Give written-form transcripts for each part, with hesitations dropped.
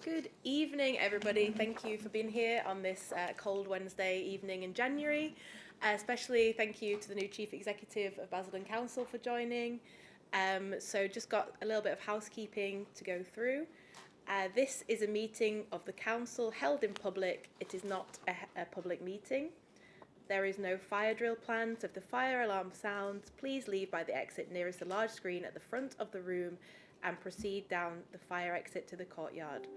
Good evening, everybody. Thank you for being here on this cold Wednesday evening in January. Especially thank you to the new Chief Executive of Basildon Council for joining. So just got a little bit of housekeeping to go through. This is a meeting of the Council held in public. It is not a public meeting. There is no fire drill planned, so if the fire alarm sounds, please leave by the exit nearest the large screen at the front of the room and proceed down the fire exit to the courtyard.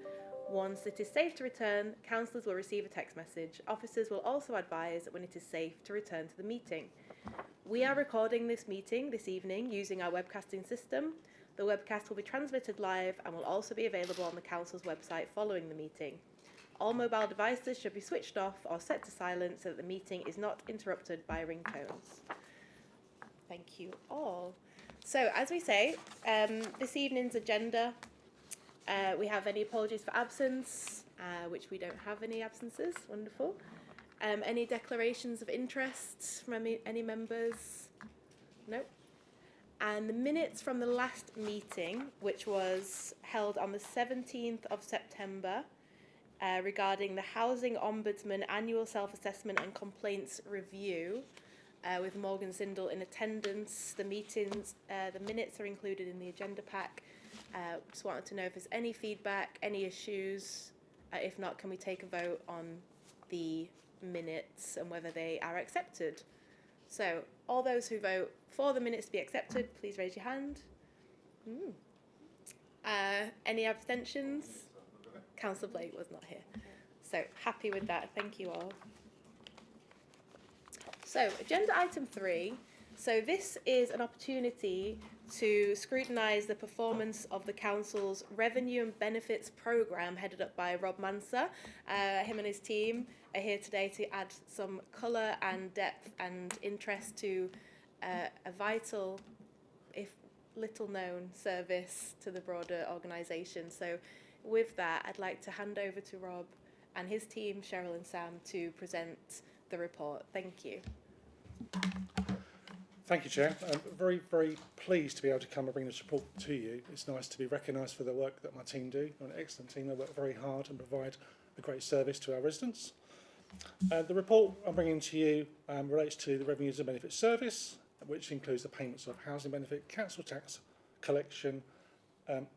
Once it is safe to return, councillors will receive a text message. Officers will also advise when it is safe to return to the meeting. We are recording this meeting this evening using our webcasting system. The webcast will be transmitted live and will also be available on the council's website following the meeting. All mobile devices should be switched off or set to silent so that the meeting is not interrupted by ringtones. Thank you all. So, as we say, this evening's agenda, we have any apologies for absence, which we don't have any absences. Wonderful. Any declarations of interest from any members? No. And the minutes from the last meeting, which was held on the 17th of September, regarding the Housing Ombudsman Annual Self-Assessment and Complaints Review, with Morgan Zindel in attendance. The minutes are included in the agenda pack. Just wanted to know if there's any feedback, any issues. If not, can we take a vote on the minutes and whether they are accepted? So, all those who vote for the minutes to be accepted, please raise your hand. Any abstentions? Councillor Blake was not here. So, happy with that. Thank you all. So, agenda item 3. So, this is an opportunity to scrutinise the performance of the Council's Revenue and Benefits Programme, headed up by Rob Manser. Him and his team are here today to add some colour and depth and interest to a vital, if little known, service to the broader organisation. So, with that, I'd like to hand over to Rob and his team, Cheryl and Sam, to present the report. Thank you. Thank you, Chair. I'm very, very pleased to be able to come and bring this report to you. It's nice to be recognised for the work that my team do. They're an excellent team. They work very hard and provide a great service to our residents. The report I'm bringing to you relates to the Revenues and Benefits Service, which includes the payments of housing benefit, council tax collection,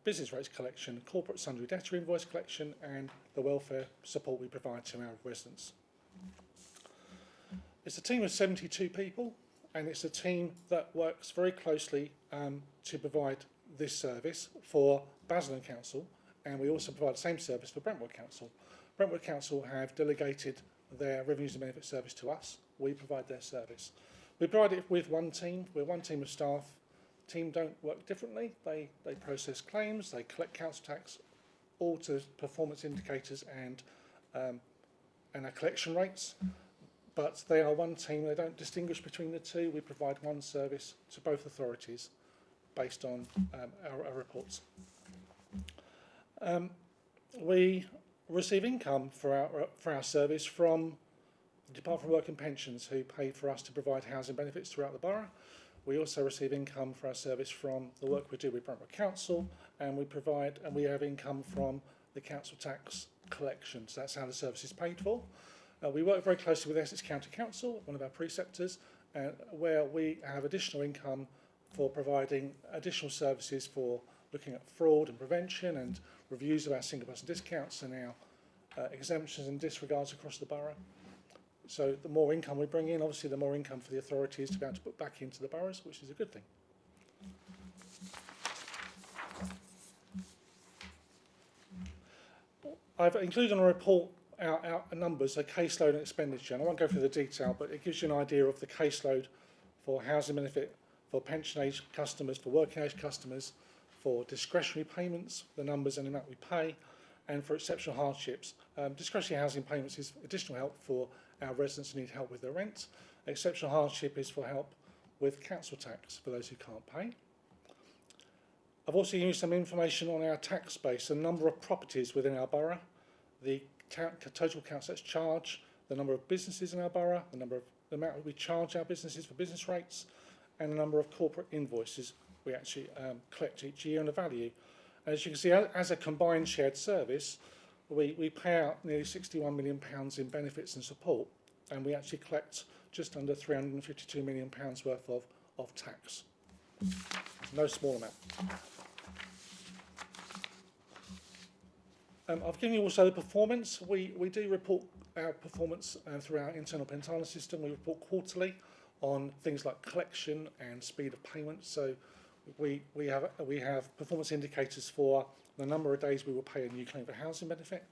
business rates collection, corporate sundry debtor invoice collection, and the welfare support we provide to our residents. It's a team of 72 people, and it's a team that works very closely to provide this service for Basildon Council, and we also provide the same service for Brentwood Council. Brentwood Council have delegated their Revenues and Benefits service to us. We provide their service. We provide it with one team. We're one team of staff. The team don't work differently. They process claims, they collect council tax, all to performance indicators and our collection rates. But they are one team. They don't distinguish between the two. We provide one service to both authorities based on our reports. We receive income for our service from the Department of Work and Pensions, who pay for us to provide housing benefits throughout the borough. We also receive income for our service from the work we do with Brentwood Council, and we have income from the council tax collection. So that's how the service is paid for. We work very closely with Essex County Council, one of our preceptors, where we have additional income for providing additional services for looking at fraud and prevention and reviews of our single person discounts and our exemptions and disregards across the borough. So the more income we bring in, obviously the more income for the authorities to be able to put back into the boroughs, which is a good thing. I've included in a report our numbers, a caseload and expenditure, and I won't go through the detail, but it gives you an idea of the caseload for housing benefit, for pension age customers, for working age customers, for discretionary payments, the numbers and the amount we pay, and for exceptional hardships. Discretionary housing payments is additional help for our residents who need help with their rent. Exceptional hardship is for help with council tax for those who can't pay. I've also used some information on our tax base, the number of properties within our borough, the total council tax charge, the number of businesses in our borough, the amount that we charge our businesses for business rates, and the number of corporate invoices we actually collect each year and the value. As you can see, as a combined shared service, we pay out nearly £61 million in benefits and support, and we actually collect just under £352 million worth of tax. No small amount. I've given you also the performance. We do report our performance through our internal Pentana system. We report quarterly on things like collection and speed of payment. So we have performance indicators for the number of days we will pay a new claim for housing benefit.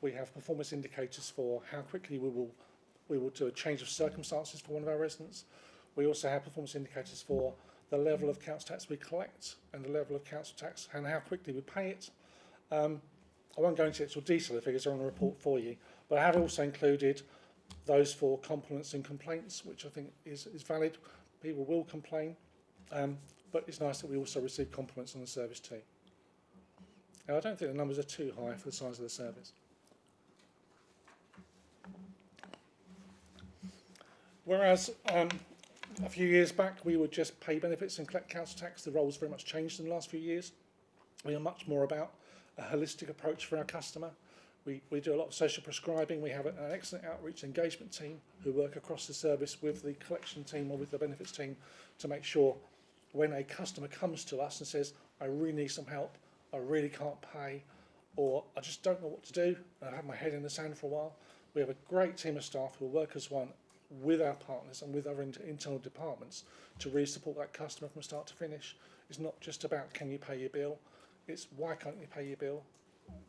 We have performance indicators for how quickly we will do a change of circumstances for one of our residents. We also have performance indicators for the level of council tax we collect and the level of council tax and how quickly we pay it. I won't go into actual detail, the figures are on the report for you, but I have also included those for compliments and complaints, which I think is valid. People will complain, but it's nice that we also receive compliments on the service too. Now, I don't think the numbers are too high for the size of the service. Whereas a few years back we would just pay benefits and collect council tax, the role's very much changed in the last few years. We are much more about a holistic approach for our customer. We do a lot of social prescribing. We have an excellent outreach engagement team who work across the service with the collection team or with the benefits team to make sure when a customer comes to us and says, I really need some help, I really can't pay, or I just don't know what to do, and I've had my head in the sand for a while, we have a great team of staff who work as one with our partners and with our internal departments to really support that customer from start to finish. It's not just about can you pay your bill, it's why can't you pay your bill?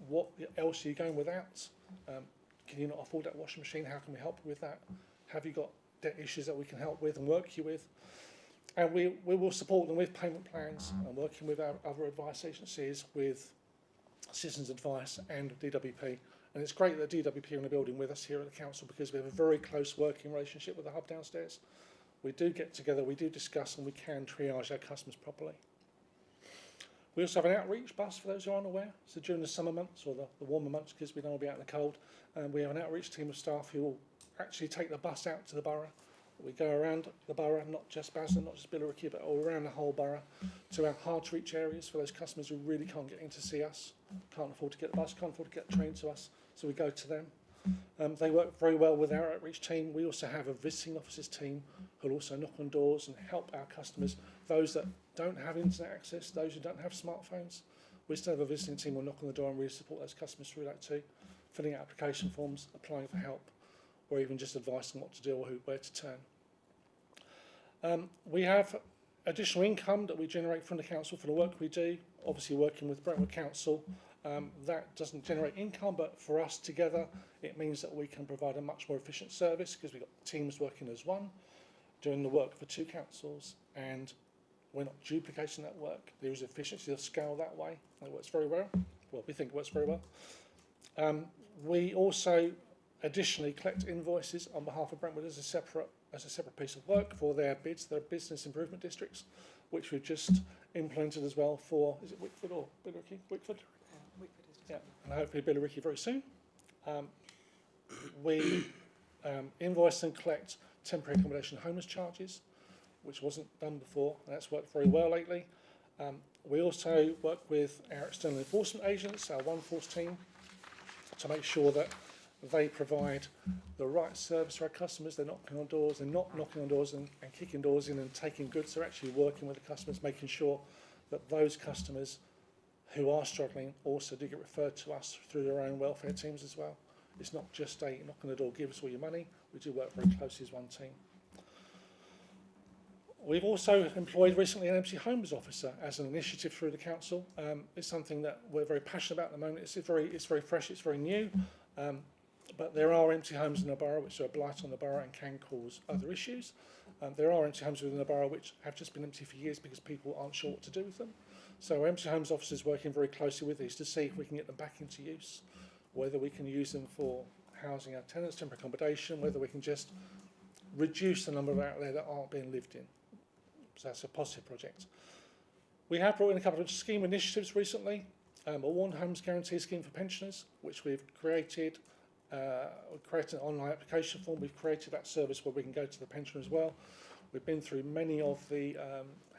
What else are you going without? Can you not afford that washing machine? How can we help you with that? Have you got debt issues that we can help with and work you with? And we will support them with payment plans and working with our other advice agencies, with Citizens Advice and DWP. And it's great that DWP are in the building with us here at the council because we have a very close working relationship with the hub downstairs. We do get together, we do discuss, and we can triage our customers properly. We also have an outreach bus for those who aren't aware. So during the summer months or the warmer months, because we don't want to be out in the cold, we have an outreach team of staff who will actually take the bus out to the borough. We go around the borough, not just Basildon, not just Billericay, but all around the whole borough to our hard to reach areas for those customers who really can't get in to see us, can't afford to get the bus, can't afford to get a train to us, so we go to them. They work very well with our outreach team. We also have a visiting officers team who will also knock on doors and help our customers, those that don't have internet access, those who don't have smartphones. We still have a visiting team who will knock on the door and really support those customers through that too, filling out application forms, applying for help, or even just advice on what to do or where to turn. We have additional income that we generate from the council for the work we do, obviously working with Brentwood Council. That doesn't generate income, but for us together it means that we can provide a much more efficient service because we've got teams working as one, doing the work for two councils, and we're not duplicating that work. There is efficiency of scale that way. It works very well. Well, we think it works very well. We also additionally collect invoices on behalf of Brentwood as a separate piece of work for their bids, their business improvement districts, which we've just implemented as well for, is it Wickford or Billericay? Wickford? Wickford is just Yeah, and hopefully Billericay very soon. We invoice and collect temporary accommodation homeless charges, which wasn't done before, and that's worked very well lately. We also work with our external enforcement agents, our One Force team, to make sure that they provide the right service to our customers. They're knocking on doors, they're not knocking on doors and kicking doors in and taking goods. They're actually working with the customers, making sure that those customers who are struggling also do get referred to us through their own welfare teams as well. It's not just a knock on the door, give us all your money. We do work very closely as one team. We've also employed recently an empty homes officer as an initiative through the council. It's something that we're very passionate about at the moment. It's very fresh, it's very new. But there are empty homes in the borough which are a blight on the borough and can cause other issues. There are empty homes within the borough which have just been empty for years because people aren't sure what to do with them. So our empty homes officers working very closely with these to see if we can get them back into use, whether we can use them for housing our tenants, temporary accommodation, whether we can just reduce the number out there that aren't being lived in. So that's a positive project. We have brought in a couple of scheme initiatives recently. A Warn Homes Guarantee Scheme for pensioners, which we've created. We've created an online application form. We've created that service where we can go to the pensioner as well. We've been through many of the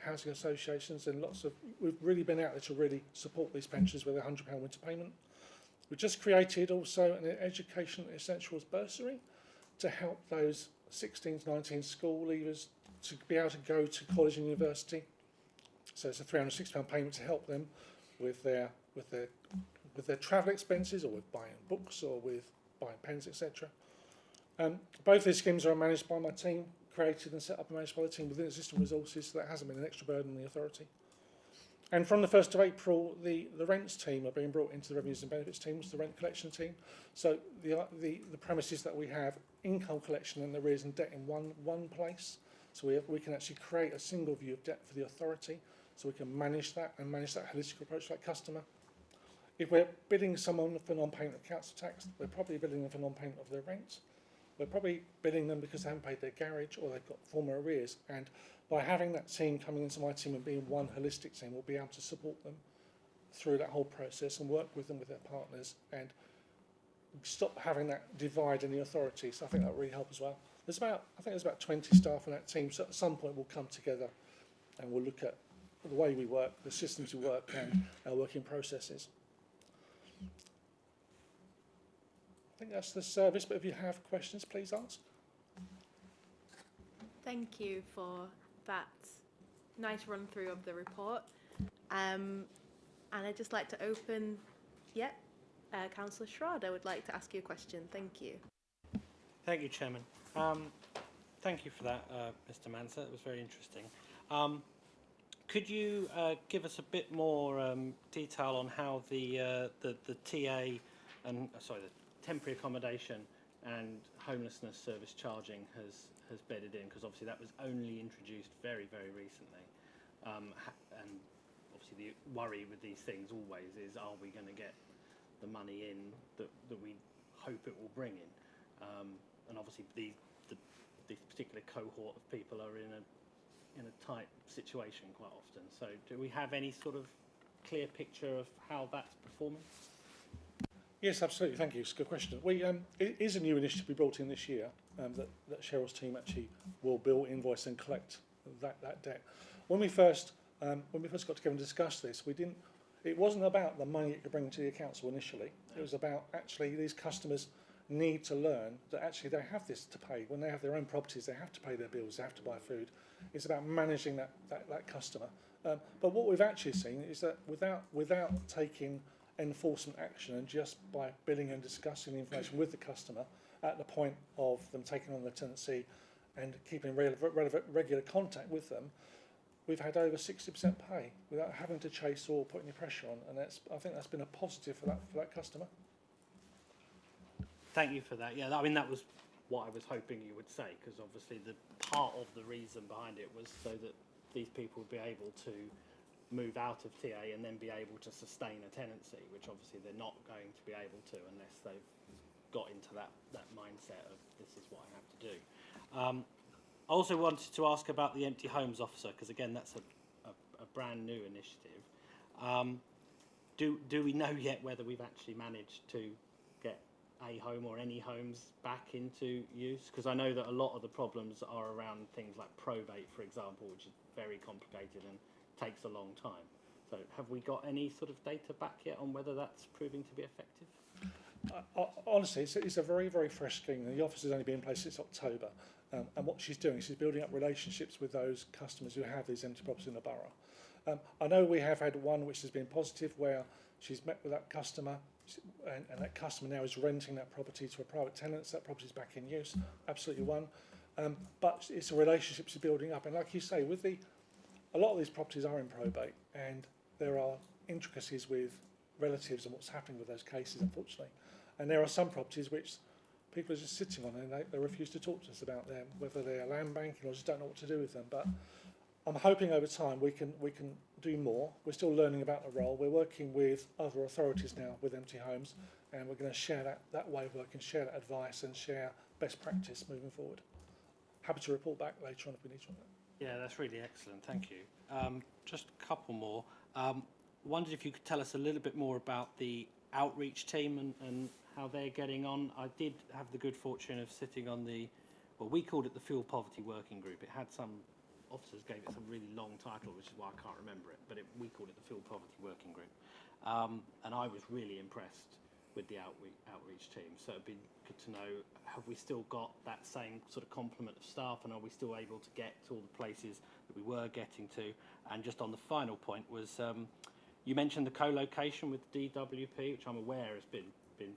housing associations and we've really been out there to really support these pensioners with a £100 winter payment. We just created also an Education Essentials bursary to help those 16 to 19 school leavers to be able to go to college and university. So it's a £360 payment to help them with their travel expenses, or with buying books, or with buying pens, etc. Both these schemes are managed by my team, created and set up and managed by the team within existing resources, so that hasn't been an extra burden on the authority. And from the 1st of April, the rents team are being brought into the revenues and benefits teams, the rent collection team. So the premises that we have income collection and arrears and debt in one place. So we can actually create a single view of debt for the authority, so we can manage that and manage that holistic approach to that customer. If we're billing someone for non-payment of council tax, we're probably billing them for non-payment of their rent. We're probably billing them because they haven't paid their garage or they've got former arrears. And by having that team coming into my team and being one holistic team, we'll be able to support them through that whole process and work with them, with their partners, and stop having that divide in the authority. So I think that will really help as well. I think there's about 20 staff on that team, so at some point we'll come together and we'll look at the way we work, the systems we work, and our working processes. I think that's the service, but if you have questions, please ask. Thank you for that nice run through of the report. And I'd just like to open, Councillor Schrader would like to ask you a question. Thank you. Thank you, Chairman. Thank you for that, Mr. Manser. It was very interesting. Could you give us a bit more detail on how the TA and the temporary accommodation and homelessness service charging has bedded in? Because obviously that was only introduced very, very recently, and obviously the worry with these things always is, are we going to get the money in that we hope it will bring in? And obviously this particular cohort of people are in a tight situation quite often. So do we have any sort of clear picture of how that's performing? Yes, absolutely. Thank you. It's a good question. It is a new initiative we brought in this year, that Cheryl's team actually will bill, invoice, and collect that debt. When we first got together and discussed this, it wasn't about the money it could bring to the council initially. It was about actually these customers need to learn that actually they have this to pay. When they have their own properties, they have to pay their bills, they have to buy food. It's about managing that customer. But what we've actually seen is that without taking enforcement action, and just by billing and discussing the information with the customer at the point of them taking on the tenancy and keeping regular contact with them, we've had over 60% pay without having to chase or put any pressure on, and I think that's been a positive for that customer. Thank you for that. Yeah, I mean, that was what I was hoping you would say, because obviously the part of the reason behind it was so that these people would be able to move out of TA and then be able to sustain a tenancy, which obviously they're not going to be able to unless they've got into that mindset of this is what I have to do. I also wanted to ask about the Empty Homes Officer, because again, that's a brand new initiative. Do we know yet whether we've actually managed to get a home or any homes back into use? Because I know that a lot of the problems are around things like probate, for example, which is very complicated and takes a long time. So have we got any sort of data back yet on whether that's proving to be effective? Honestly, it's a very, very fresh scheme. The office has only been in place since October, and what she's doing, she's building up relationships with those customers who have these empty properties in the borough. I know we have had one which has been positive, where she's met with that customer, and that customer now is renting that property to a private tenant, so that property is back in use. Absolutely one. But it's a relationship she's building up, and like you say, a lot of these properties are in probate, and there are intricacies with relatives and what's happening with those cases, unfortunately. And there are some properties which people are just sitting on, and they refuse to talk to us about them, whether they're land banking or just don't know what to do with them. But I'm hoping over time we can do more. We're still learning about the role. We're working with other authorities now with empty homes, and we're going to share that way of working, share that advice, and share best practice moving forward. Happy to report back later on if we need to on that. Yeah, that's really excellent. Thank you. Just a couple more. Wondered if you could tell us a little bit more about the outreach team and how they're getting on. I did have the good fortune of sitting on we called it the Fuel Poverty Working Group. It had some officers gave it some really long title, which is why I can't remember it, but we called it the Fuel Poverty Working Group. And I was really impressed with the outreach team. So it'd be good to know, have we still got that same sort of complement of staff, and are we still able to get to all the places that we were getting to? And just on the final point was, you mentioned the co-location with DWP, which I'm aware has been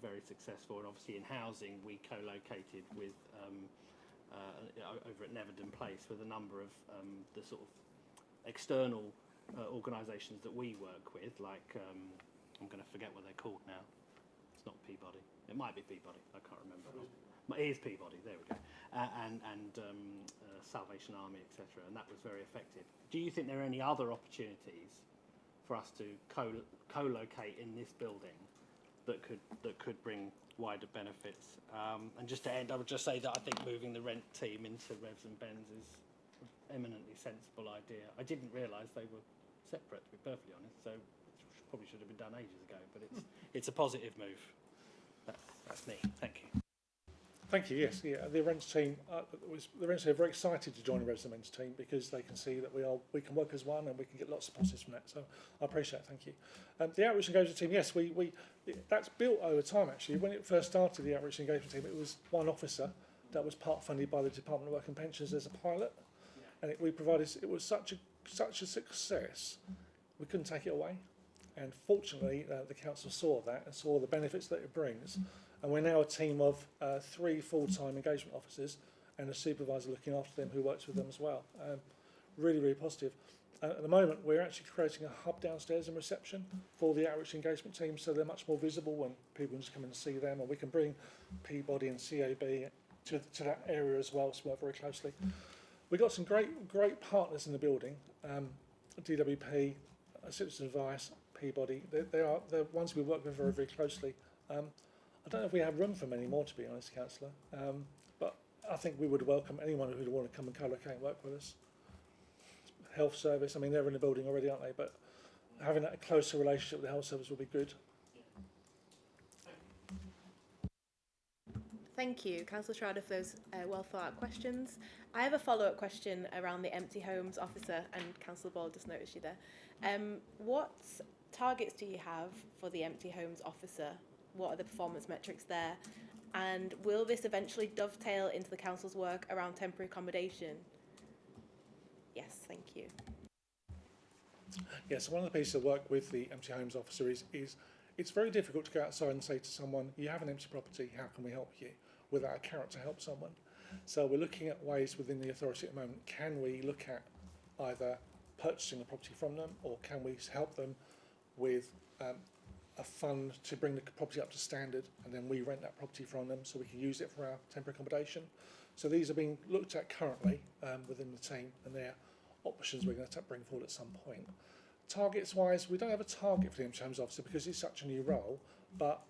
very successful, and obviously in housing we co-located with over at Neverden Place with a number of the sort of external organisations that we work with, like I'm going to forget what they're called now. It's not Peabody. It might be Peabody. I can't remember. It is Peabody. There we go. And Salvation Army, etc. And that was very effective. Do you think there are any other opportunities for us to co-locate in this building that could bring wider benefits? And just to end, I would just say that I think moving the rent team into Revs and Bens is an eminently sensible idea. I didn't realise they were separate, to be perfectly honest, so probably should have been done ages ago, but it's a positive move. That's me. Thank you. Thank you. Yes, yeah. The rents team, the rents team are very excited to join the Revs and Bens team because they can see that we can work as one and we can get lots of positives from that. So I appreciate it. Thank you. The outreach engagement team, yes, that's built over time. Actually, when it first started, the outreach engagement team, it was one officer that was part funded by the Department of Work and Pensions as a pilot, and it was such a success, we couldn't take it away. And fortunately, the council saw that and saw the benefits that it brings. And we're now a team of 3 full-time engagement officers and a supervisor looking after them who works with them as well. Really, really positive. At the moment, we're actually creating a hub downstairs in reception for the outreach engagement team, so they're much more visible when people can just come in and see them, and we can bring Peabody and CAB to that area as well, so we work very closely. We've got some great partners in the building, DWP, Citizen Advice, Peabody. They're ones we work with very, very closely. I don't know if we have room for many more, to be honest, Councillor, but I think we would welcome anyone who would want to come and co-locate and work with us. Health Service, I mean, they're in the building already, aren't they? But having a closer relationship with the Health Service would be good. Thank you, Councillor Shroud, for those well thought out questions. I have a follow-up question around the Empty Homes Officer, and Councillor Ball, just noticed you there. What targets do you have for the Empty Homes Officer? What are the performance metrics there? And will this eventually dovetail into the council's work around temporary accommodation? Yes, thank you. Yeah, so one of the pieces of work with the Empty Homes Officer is it's very difficult to go outside and say to someone, you have an empty property, how can we help you? Without a carrot to help someone. So we're looking at ways within the authority at the moment. Can we look at either purchasing a property from them, or can we help them with a fund to bring the property up to standard, and then we rent that property from them so we can use it for our temporary accommodation. So these are being looked at currently within the team, and they're options we're going to bring forward at some point. Targets wise, we don't have a target for the Empty Homes Officer because it's such a new role, but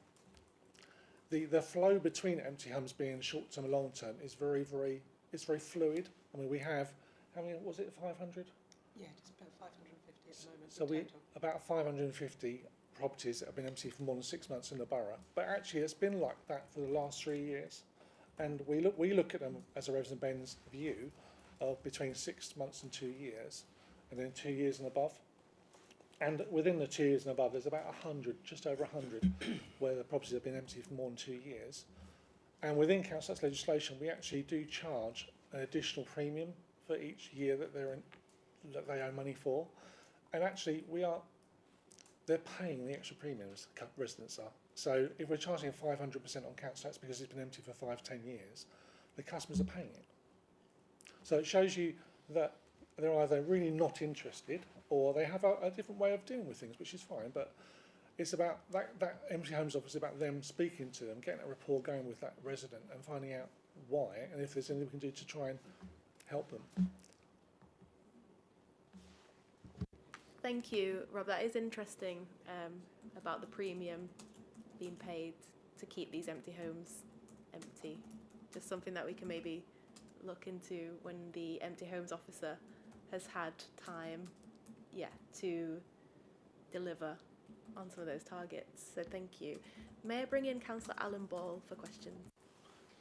the flow between empty homes being short term and long term is very fluid. I mean, we have, how many was it, 500? Yeah, just about 550 at the moment. So we about 550 properties that have been empty for more than 6 months in the borough, but actually it's been like that for the last 3 years, and we look at them as a Revs and Bens view of between 6 months and 2 years, and then 2 years and above. And within the 2 years and above, there's about 100, just over 100, where the properties have been empty for more than 2 years. And within council tax legislation, we actually do charge an additional premium for each year that that they owe money for. And actually, they're paying the extra premiums, residents are. So if we're charging 500% on council tax because it's been empty for 5-10 years, the customers are paying it. So it shows you that they're either really not interested, or they have a different way of dealing with things, which is fine. But it's about that Empty Homes Office, about them speaking to them, getting a rapport going with that resident and finding out why, and if there's anything we can do to try and help them. Thank you, Rob. That is interesting about the premium being paid to keep these empty homes empty. Just something that we can maybe look into when the Empty Homes Officer has had time, to deliver on some of those targets. So thank you. May I bring in Councillor Alan Ball for questions?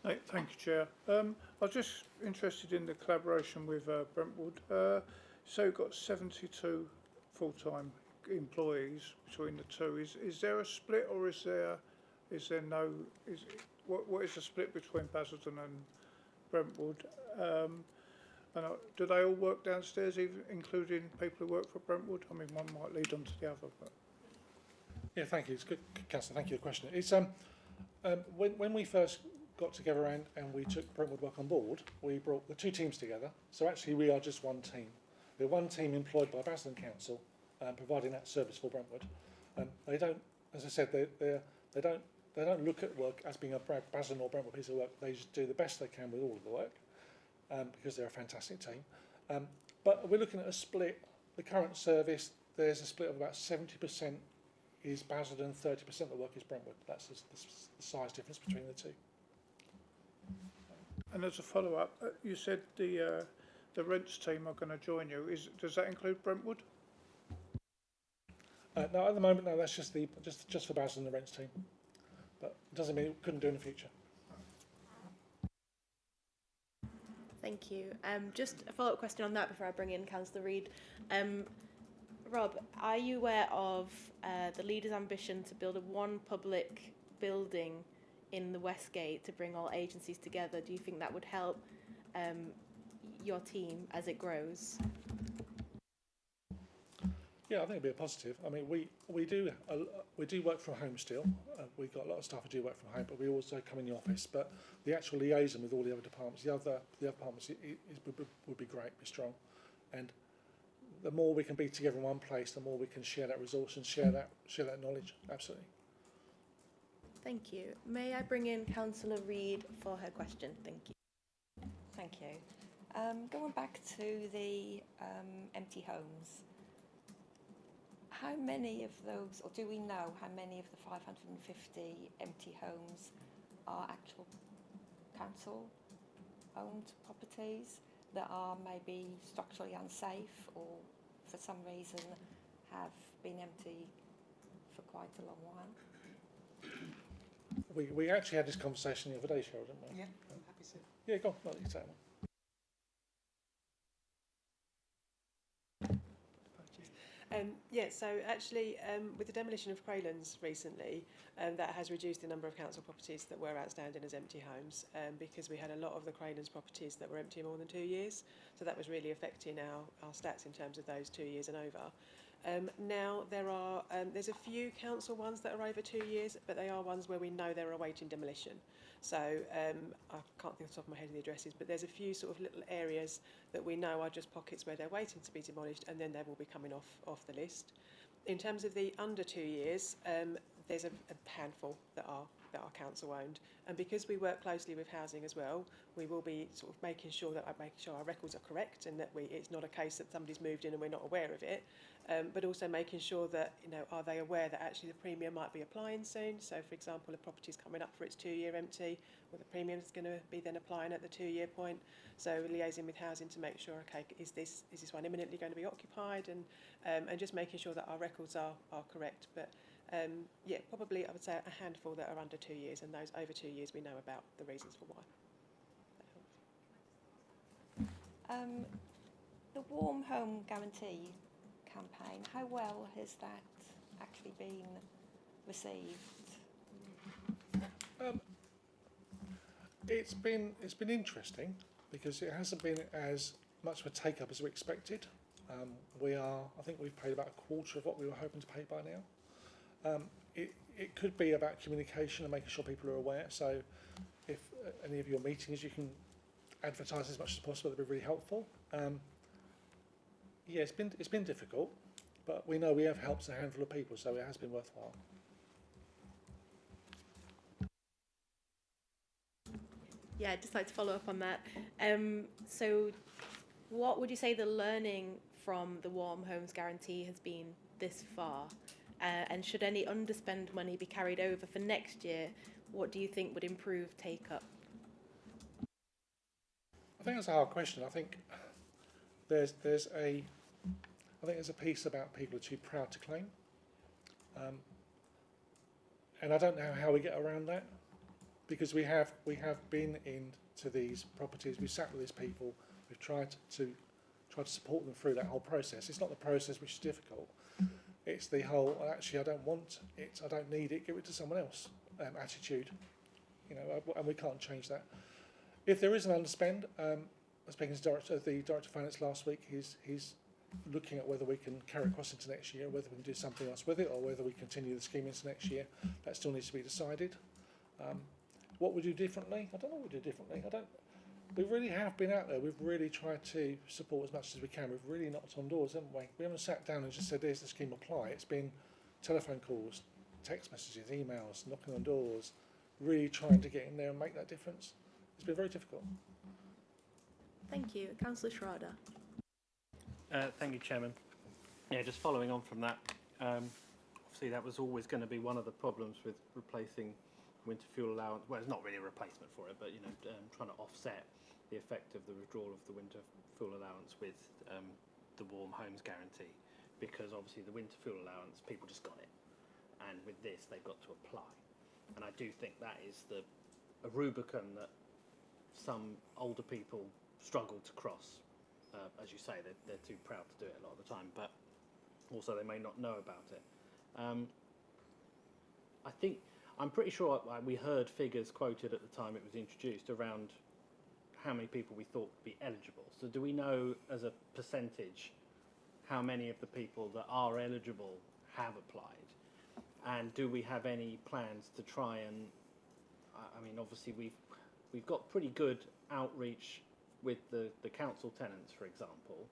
Thank you, Chair. I was just interested in the collaboration with Brentwood. So we've got 72 full-time employees between the two. Is there a split, or is there is there no, what is the split between Basildon and Brentwood? Do they all work downstairs, even including people who work for Brentwood? I mean, one might lead on to the other, but... Yeah, thank you. It's good, Councillor. Thank you for the question. It's when we first got together and we took Brentwood work on board, we brought the two teams together. So actually, we are just one team. We're one team employed by Basildon Council, providing that service for Brentwood. They don't, as I said, they don't look at work as being a Basildon or Brentwood piece of work. They just do the best they can with all of the work because they're a fantastic team. But we're looking at a split. The current service, there's a split of about 70% is Basildon, 30% of the work is Brentwood. That's the size difference between the two. And as a follow-up, you said the rents team are going to join you. Does that include Brentwood? No, at the moment, no. That's just for Basildon, the rents team. But it doesn't mean it couldn't do in the future. Thank you. Just a follow-up question on that before I bring in Councillor Reid. Rob, are you aware of the leader's ambition to build one public building in the Westgate to bring all agencies together? Do you think that would help your team as it grows? Yeah, I think it'd be a positive. I mean, we do work from home still. We've got a lot of staff who do work from home, but we also come in the office. But the actual liaison with all the other departments, the other departments, would be great, be strong, and the more we can be together in one place, the more we can share that resource and share that knowledge. Absolutely. Thank you. May I bring in Councillor Reid for her question? Thank you. Thank you. Going back to the empty homes, how many of those, or do we know how many of the 550 empty homes are actual council-owned properties that are maybe structurally unsafe or for some reason have been empty for quite a long while? We actually had this conversation the other day, Cheryl, didn't we? Yeah, I'm happy to. Yeah, go on. No, you can say that one. Yeah, so actually with the demolition of Craylands recently, that has reduced the number of council properties that were outstanding as empty homes because we had a lot of the Craylands properties that were empty more than 2 years. So that was really affecting our stats in terms of those 2 years and over. Now there's a few council ones that are over 2 years, but they are ones where we know they're awaiting demolition. So I can't think off the top of my head of the addresses, but there's a few sort of little areas that we know are just pockets where they're waiting to be demolished, and then they will be coming off the list. In terms of the under 2 years, there's a handful that are council owned, and because we work closely with housing as well, we will be sort of making sure our records are correct and that it's not a case that somebody's moved in and we're not aware of it. But also making sure that, are they aware that actually the premium might be applying soon? So, for example, a property's coming up for its 2-year empty, well, the premium's going to be then applying at the 2-year point. So, liaising with housing to make sure, okay, is this one imminently going to be occupied, and just making sure that our records are correct. But yeah, probably I would say a handful that are under 2 years, and those over 2 years we know about the reasons for why. The Warm Home Guarantee campaign, how well has that actually been received? It's been interesting because it hasn't been as much of a take up as we expected. I think we've paid about a quarter of what we were hoping to pay by now. It could be about communication and making sure people are aware. So if any of your meetings you can advertise as much as possible, that'd be really helpful. Yeah, it's been difficult, but we know we have helped a handful of people, so it has been worthwhile. Yeah, I'd just like to follow up on that. So what would you say the learning from the Warm Homes Guarantee has been this far? And should any underspend money be carried over for next year, what do you think would improve take-up? I think that's a hard question. I think there's a piece about people are too proud to claim, and I don't know how we get around that, because we have been into these properties, we've sat with these people, we've tried to support them through that whole process. It's not the process which is difficult. It's the whole, actually, I don't want it, I don't need it, give it to someone else. attitude, and we can't change that. If there is an underspend, I was speaking to the Director of Finance last week, he's looking at whether we can carry it across into next year, whether we can do something else with it, or whether we continue the scheme into next year. That still needs to be decided. What we do differently? I don't know what we do differently. We really have been out there. We've really tried to support as much as we can. We've really knocked on doors, haven't we? We haven't sat down and just said, "Here's the scheme, apply." It's been telephone calls, text messages, emails, knocking on doors, really trying to get in there and make that difference. It's been very difficult. Thank you. Councillor Schrader. Thank you, Chairman. Yeah, just following on from that, obviously that was always going to be one of the problems with replacing winter fuel allowance. Well, it's not really a replacement for it, but trying to offset the effect of the withdrawal of the winter fuel allowance with the warm homes guarantee, because obviously the winter fuel allowance, people just got it, and with this they've got to apply, and I do think that is a Rubicon that some older people struggle to cross. As you say, they're too proud to do it a lot of the time, but also they may not know about it. I'm pretty sure we heard figures quoted at the time it was introduced around how many people we thought would be eligible. So do we know as a percentage how many of the people that are eligible have applied? And do we have any plans to try and, obviously we've got pretty good outreach with the council tenants, for example,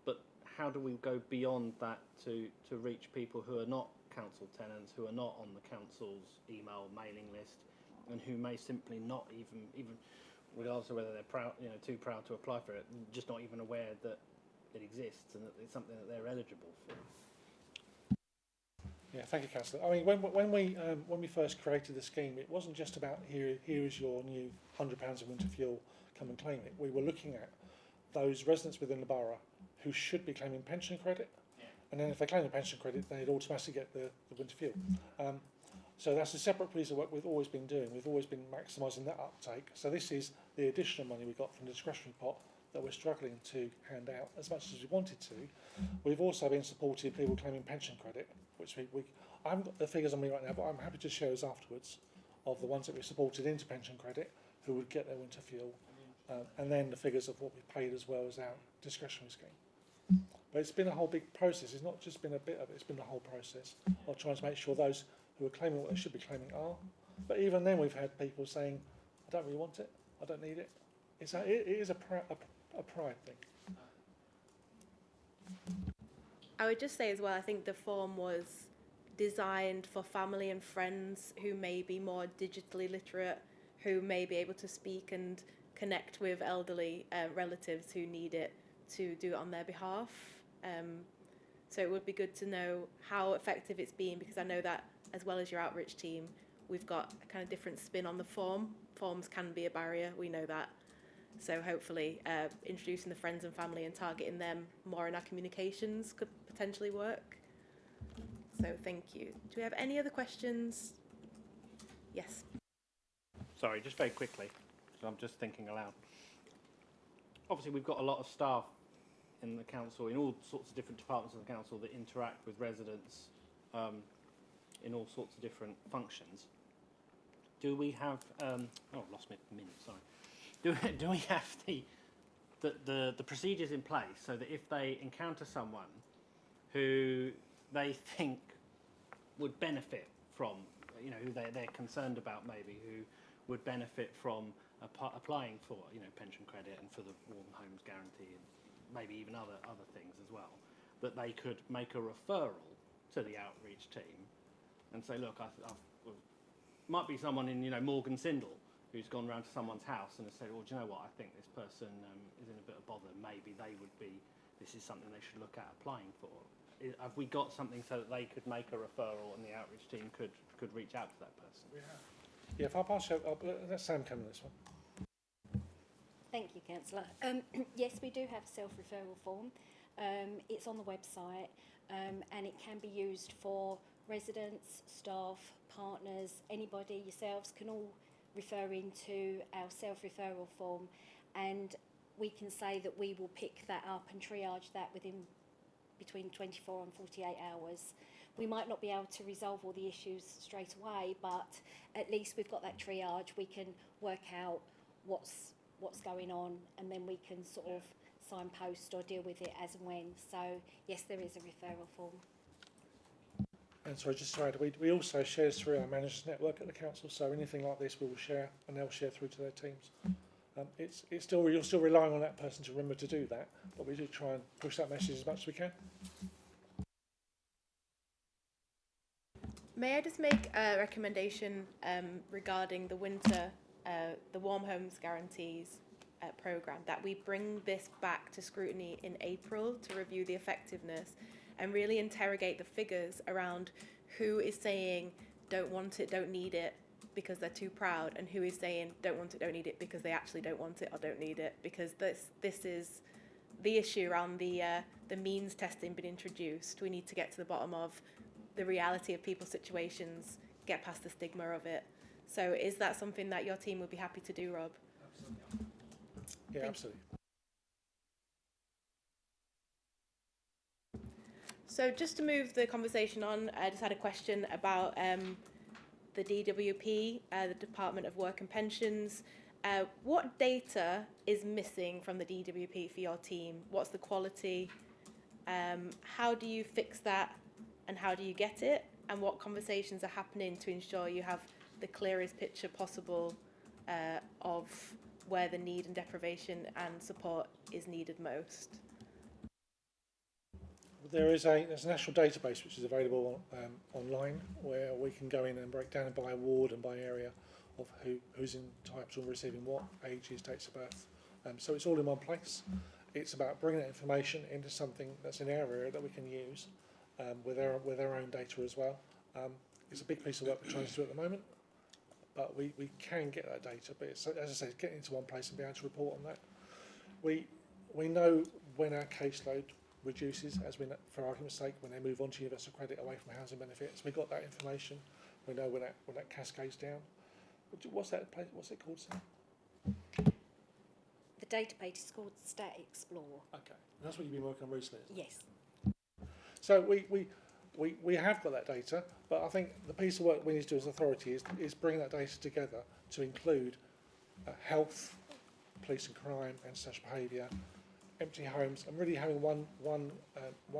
but how do we go beyond that to reach people who are not council tenants, who are not on the council's email mailing list, and who may simply not even regardless of whether they're too proud to apply for it, just not even aware that it exists and that it's something that they're eligible for? Yeah, thank you, Councillor. I mean, when we first created the scheme, it wasn't just about here is your new £100 of winter fuel, come and claim it. We were looking at those residents within the borough who should be claiming pension credit, and then if they claim the pension credit, they'd automatically get the winter fuel. So that's a separate piece of work we've always been doing. We've always been maximising that uptake. So this is the additional money we got from the discretionary pot that we're struggling to hand out as much as we wanted to. We've also been supporting people claiming pension credit, which I haven't got the figures on me right now, but I'm happy to share those afterwards, of the ones that we supported into pension credit who would get their winter fuel, and then the figures of what we paid as well as our discretionary scheme. But it's been a whole big process. It's not just been a bit of it, it's been the whole process of trying to make sure those who are claiming what they should be claiming are. But even then we've had people saying, I don't really want it, I don't need it. It is a pride thing. I would just say as well, I think the form was designed for family and friends who may be more digitally literate, who may be able to speak and connect with elderly relatives who need it to do it on their behalf. So it would be good to know how effective it's been, because I know that as well as your outreach team, we've got a kind of different spin on the form. Forms can be a barrier, we know that. So hopefully introducing the friends and family and targeting them more in our communications could potentially work. So thank you. Do we have any other questions? Yes. Sorry, just very quickly, so I'm just thinking aloud. Obviously we've got a lot of staff in the council, in all sorts of different departments of the council, that interact with residents in all sorts of different functions. Do we have, lost me a minute, sorry. Do we have the procedures in place so that if they encounter someone who they think would benefit from, who they're concerned about maybe, who would benefit from applying for, pension credit and for the warm homes guarantee and maybe even other things as well, that they could make a referral to the outreach team and say, look, might be someone in, Morgan Sindel who's gone round to someone's house and has said, well, do you know what, I think this person is in a bit of bother, maybe this is something they should look at applying for. Have we got something so that they could make a referral and the outreach team could reach out to that person? We have. Yeah, if I'll pass you, let Sam come on this one. Thank you, Councillor. Yes, we do have a self-referral form. It's on the website and it can be used for residents, staff, partners, anybody, yourselves can all refer into our self-referral form, and we can say that we will pick that up and triage that within between 24 and 48 hours. we might not be able to resolve all the issues straight away, but at least we've got that triage. We can work out what's going on, and then we can sort of signpost or deal with it as and when. So yes, there is a referral form. And sorry, just to add, we also share through our managers network at the council, so anything like this we will share, and they'll share through to their teams. It's still, you're still relying on that person to remember to do that, but we do try and push that message as much as we can. May I just make a recommendation regarding the winter, the Warm Homes Guarantees programme, that we bring this back to scrutiny in April to review the effectiveness and really interrogate the figures around who is saying don't want it, don't need it because they're too proud, and who is saying don't want it, don't need it because they actually don't want it or don't need it, because this is the issue around the means testing being introduced. We need to get to the bottom of the reality of people's situations, get past the stigma of it. So is that something that your team would be happy to do, Rob? Absolutely. Yeah, absolutely. So just to move the conversation on, I just had a question about the DWP, the Department of Work and Pensions. What data is missing from the DWP for your team? What's the quality? How do you fix that, and how do you get it? And what conversations are happening to ensure you have the clearest picture possible of where the need and deprivation and support is needed most? There's a national database which is available online, where we can go in and break down by ward and by area of who's entitled to receiving what, ages, dates of birth. So it's all in one place. It's about bringing that information into something that's in our area that we can use with our own data as well. It's a big piece of work we're trying to do at the moment, but we can get that data. But it's, as I say, getting into one place and being able to report on that. We know when our caseload reduces, as we know, for argument's sake, when they move on to universal credit away from housing benefits. We've got that information. We know when that cascades down. What's that place? What's it called, Sam? The database is called Stat Explorer. Okay, and that's what you've been working on recently, isn't it? Yes. So we have got that data, but I think the piece of work we need to do as authority is bring that data together to include health, police and crime, antisocial behaviour, empty homes, and really having one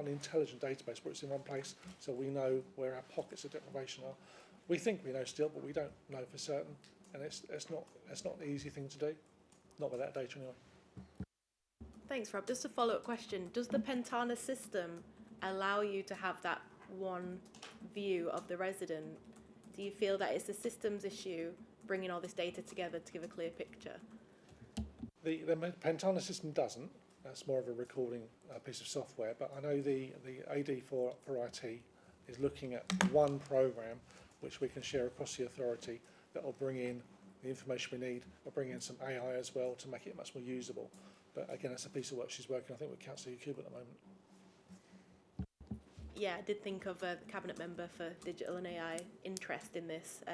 intelligent database where it's in one place, so we know where our pockets of deprivation are. We think we know still, but we don't know for certain, and it's not an easy thing to do, not with that data anyway. Thanks, Rob. Just a follow-up question. Does the Pentana system allow you to have that one view of the resident? Do you feel that it's the systems issue, bringing all this data together to give a clear picture? The Pentana system doesn't. That's more of a recording piece of software, but I know the AD for IT is looking at one program which we can share across the authority that will bring in the information we need, or bring in some AI as well to make it much more usable. But again, that's a piece of work she's working, I think, with Councillor Cube at the moment. Yeah, I did think of a cabinet member for digital and AI interest in this.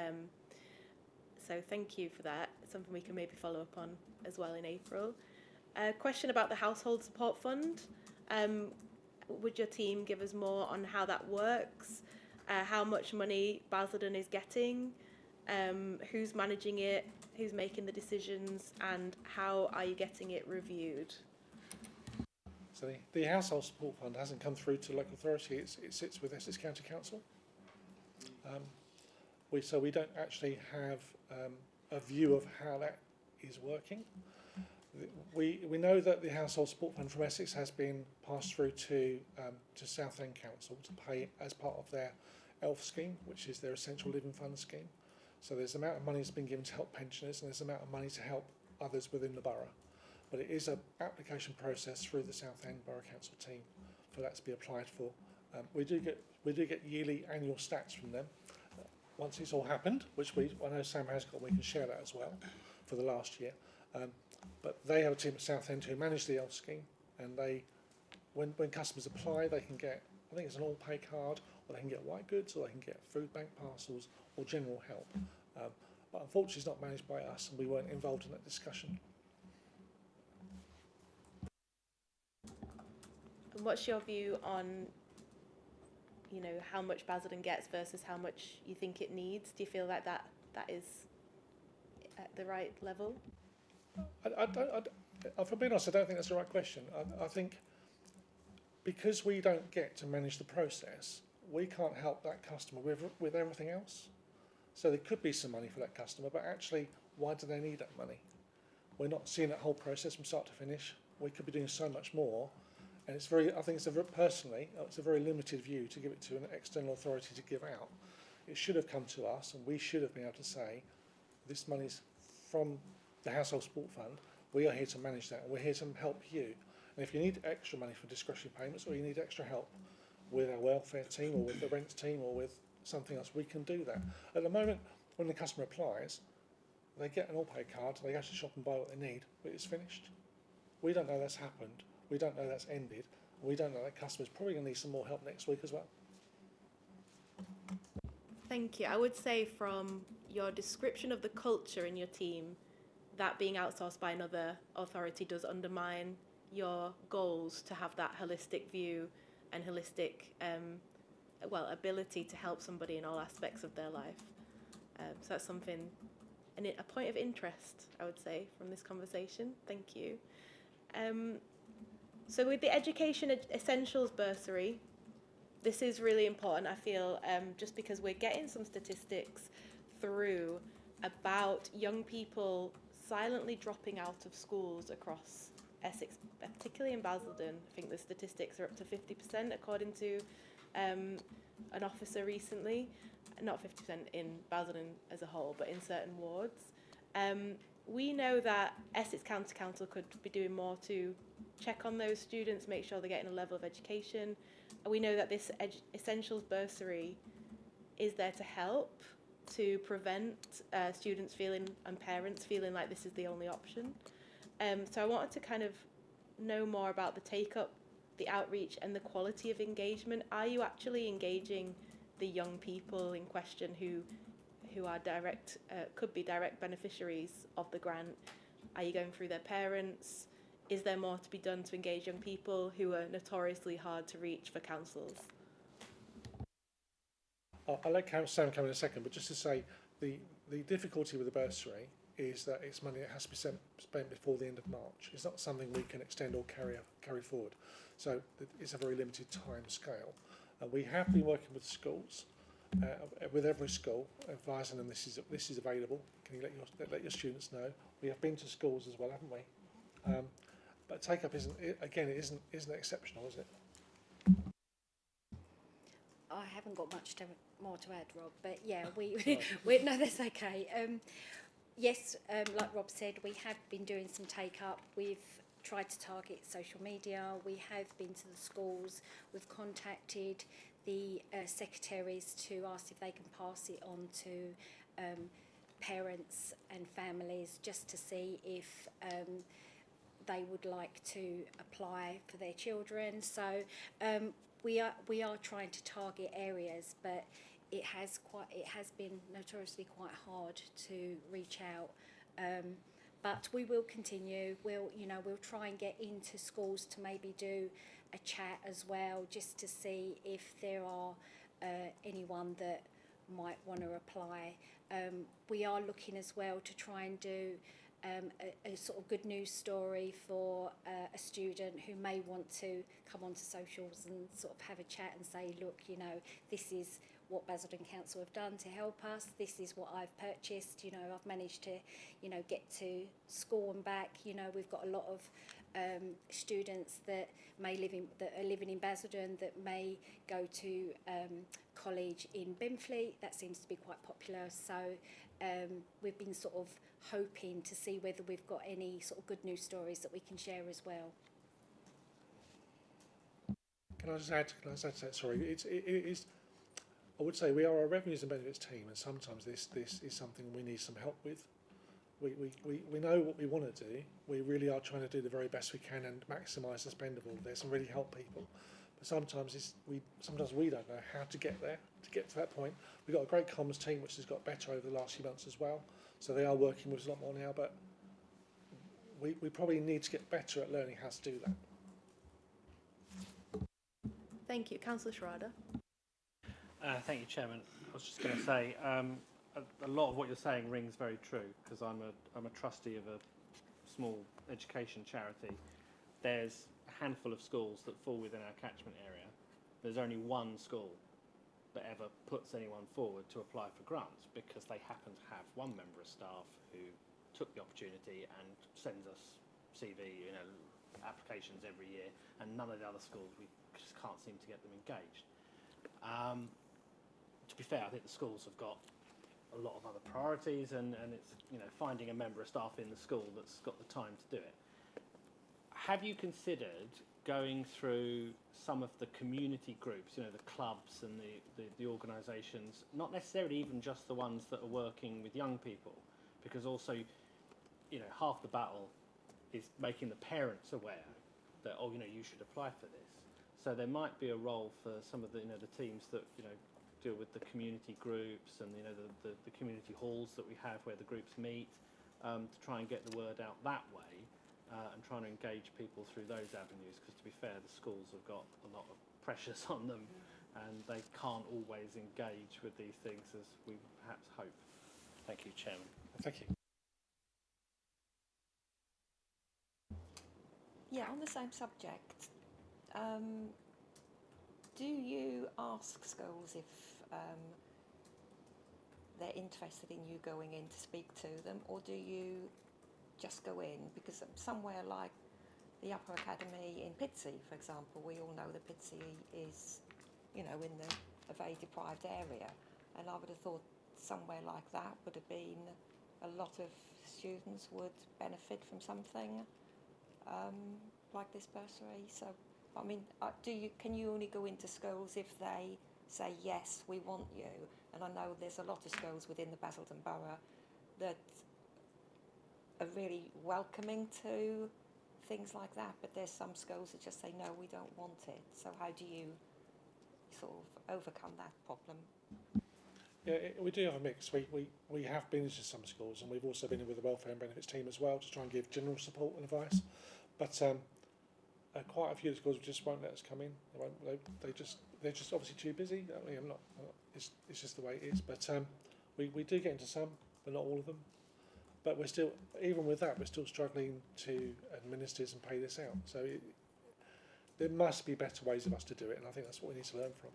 So thank you for that. It's something we can maybe follow up on as well in April. A question about the Household Support Fund. Would your team give us more on how that works? How much money Basildon is getting? Who's managing it? Who's making the decisions? And how are you getting it reviewed? So the Household Support Fund hasn't come through to local authority. It sits with Essex County Council. So we don't actually have a view of how that is working. We know that the Household Support Fund from Essex has been passed through to Southend Council to pay as part of their ELF scheme, which is their Essential Living Fund scheme. So there's an amount of money that's been given to help pensioners, and there's an amount of money to help others within the borough. But it is an application process through the Southend Borough Council team for that to be applied for. We do get yearly annual stats from them. Once it's all happened, which I know Sam has got, we can share that as well for the last year. But they have a team at Southend who manage the ELF scheme, and when customers apply, they can get, I think it's an all-pay card, or they can get white goods, or they can get food bank parcels, or general help. But unfortunately, it's not managed by us, and we weren't involved in that discussion. And what's your view on you know, how much Basildon gets versus how much you think it needs? Do you feel like that is at the right level? For being honest, I don't think that's the right question. I think because we don't get to manage the process, we can't help that customer with everything else. So there could be some money for that customer, but actually, why do they need that money? We're not seeing that whole process from start to finish. We could be doing so much more, and it's very. I think it's personally, it's a very limited view to give it to an external authority to give out. It should have come to us, and we should have been able to say, this money's from the Household Sport Fund. We are here to manage that, and we're here to help you. And if you need extra money for discretionary payments, or you need extra help with our welfare team, or with the rent team, or with something else, we can do that. At the moment, when the customer applies, they get an all-pay card, they go to the shop and buy what they need, but it's finished. We don't know that's happened, we don't know that's ended, and we don't know that customer's probably going to need some more help next week as well. Thank you. I would say from your description of the culture in your team, that being outsourced by another authority does undermine your goals to have that holistic view and holistic ability to help somebody in all aspects of their life. So that's something, a point of interest, I would say, from this conversation. Thank you. So with the Education Essentials Bursary, this is really important, I feel, just because we're getting some statistics through about young people silently dropping out of schools across Essex, particularly in Basildon. I think the statistics are up to 50%, according to an officer recently. Not 50% in Basildon as a whole, but in certain wards. We know that Essex County Council could be doing more to check on those students, make sure they're getting a level of education. And we know that this Essentials Bursary is there to help, to prevent students feeling and parents feeling like this is the only option. So I wanted to kind of know more about the take-up, the outreach, and the quality of engagement. Are you actually engaging the young people in question who are could be direct beneficiaries of the grant? Are you going through their parents? Is there more to be done to engage young people who are notoriously hard to reach for councils? I'll let Sam come in a second, but just to say, the difficulty with the bursary is that it's money that has to be spent before the end of March. It's not something we can extend or carry forward. So it's a very limited time scale. We have been working with schools, with every school, advising them this is available. Can you let your students know? We have been to schools as well, haven't we? But take up isn't exceptional, is it? I haven't got much more to add, Rob, but yeah, no, that's okay. Yes, like Rob said, we have been doing some take-up. We've tried to target social media. We have been to the schools. We've contacted the secretaries to ask if they can pass it on to parents and families just to see if they would like to apply for their children. So we are trying to target areas, but it has been notoriously quite hard to reach out. But we will continue. We'll try and get into schools to maybe do a chat as well, just to see if there are anyone that might want to apply. We are looking as well to try and do a sort of good news story for a student who may want to come onto socials and sort of have a chat and say, look, this is what Basildon Council have done to help us. This is what I've purchased. I've managed to, get to school and back. We've got a lot of students that are living in Basildon that may go to college in Benfleet. That seems to be quite popular. So we've been sort of hoping to see whether we've got any sort of good news stories that we can share as well. Can I just add to that? Sorry, it is. I would say we are a revenues and benefits team, and sometimes this is something we need some help with. We know what we want to do. We really are trying to do the very best we can and maximise the spend of all of this and really help people. But sometimes we don't know how to get there, to get to that point. We've got a great comms team which has got better over the last few months as well. So they are working with us a lot more now, but we probably need to get better at learning how to do that. Thank you. Councillor Schrader. Thank you, Chairman. I was just going to say, a lot of what you're saying rings very true, because I'm a trustee of a small education charity. There's a handful of schools that fall within our catchment area. There's only one school that ever puts anyone forward to apply for grants, because they happen to have one member of staff who took the opportunity and sends us CV, applications every year, and none of the other schools, we just can't seem to get them engaged. To be fair, I think the schools have got a lot of other priorities, and it's finding a member of staff in the school that's got the time to do it. Have you considered going through some of the community groups, the clubs and the organisations, not necessarily even just the ones that are working with young people, because also, half the battle is making the parents aware that, you should apply for this. So there might be a role for some of the teams that deal with the community groups and the community halls that we have where the groups meet, to try and get the word out that way, and trying to engage people through those avenues, because to be fair, the schools have got a lot of pressures on them, and they can't always engage with these things as we perhaps hope. Thank you, Chairman. Thank you. Yeah, on the same subject, do you ask schools if they're interested in you going in to speak to them, or do you just go in? Because somewhere like the Upper Academy in Pitsea, for example, we all know that Pitsea is, in a very deprived area, and I would have thought somewhere like that would have been a lot of students would benefit from something like this bursary. So, I mean, can you only go into schools if they say, yes, we want you? And I know there's a lot of schools within the Basildon Borough that are really welcoming to things like that, but there's some schools that just say, no, we don't want it. So how do you sort of overcome that problem? Yeah, we do have a mix. We have been into some schools, and we've also been in with the welfare and benefits team as well to try and give general support and advice. But quite a few of the schools just won't let us come in. They're just obviously too busy. I mean, it's just the way it is. But we do get into some, but not all of them. But we're still, even with that, we're still struggling to administer and pay this out. So there must be better ways of us to do it, and I think that's what we need to learn from.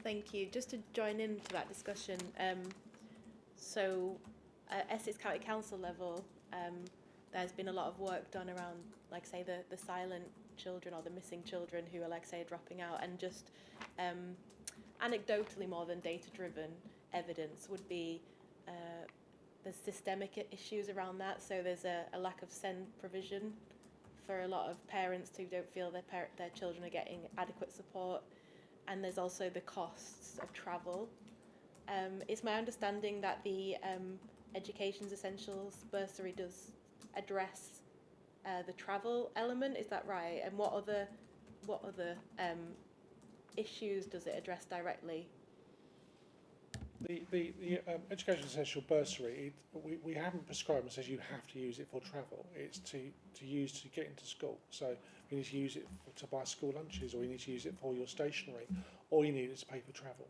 Thank you. Just to join into that discussion, so at Essex County Council level, there's been a lot of work done around, like, say, the silent children or the missing children who are, like, say, dropping out, and just anecdotally more than data-driven evidence would be there's systemic issues around that. So there's a lack of SEND provision for a lot of parents who don't feel their children are getting adequate support, and there's also the costs of travel. It's my understanding that the Education's Essentials bursary does address the travel element. Is that right? And what other issues does it address directly? The Education Essential bursary, we haven't prescribed and says you have to use it for travel. It's to use to get into school. So you need to use it to buy school lunches, or you need to use it for your stationery, or you need it to pay for travel.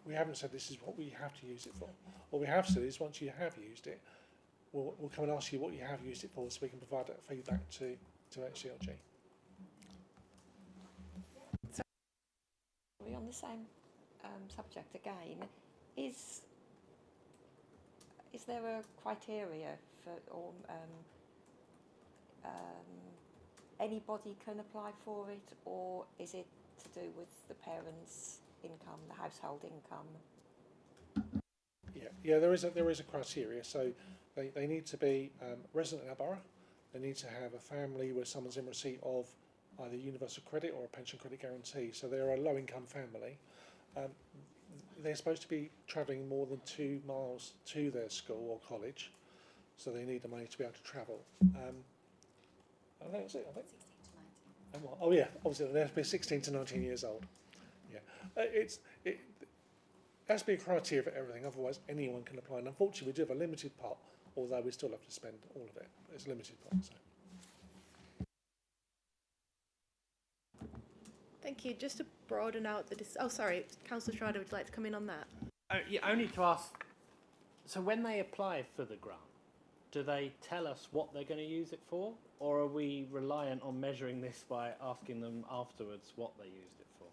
We haven't said this is what we have to use it for. What we have said is once you have used it, we'll come and ask you what you have used it for, so we can provide that feedback to HCLG. We're on the same subject again. Is there a criteria for, or anybody can apply for it, or is it to do with the parents' income, the household income? Yeah, there is a criteria. So they need to be resident in our borough. They need to have a family where someone's in receipt of either universal credit or a pension credit guarantee. So they're a low-income family. They're supposed to be travelling more than 2 miles to their school or college, so they need the money to be able to travel. I think that's it. I think. 16 to 19. And what? Oh yeah, obviously they have to be 16 to 19 years old. Yeah, it has to be a criteria for everything. Otherwise, anyone can apply. And unfortunately, we do have a limited pot, although we still have to spend all of it. It's a limited pot. So. Thank you. Just to broaden out the sorry, Councillor Schrader, would you like to come in on that? Yeah, only to ask, so when they apply for the grant, do they tell us what they're going to use it for? Or are we reliant on measuring this by asking them afterwards what they used it for?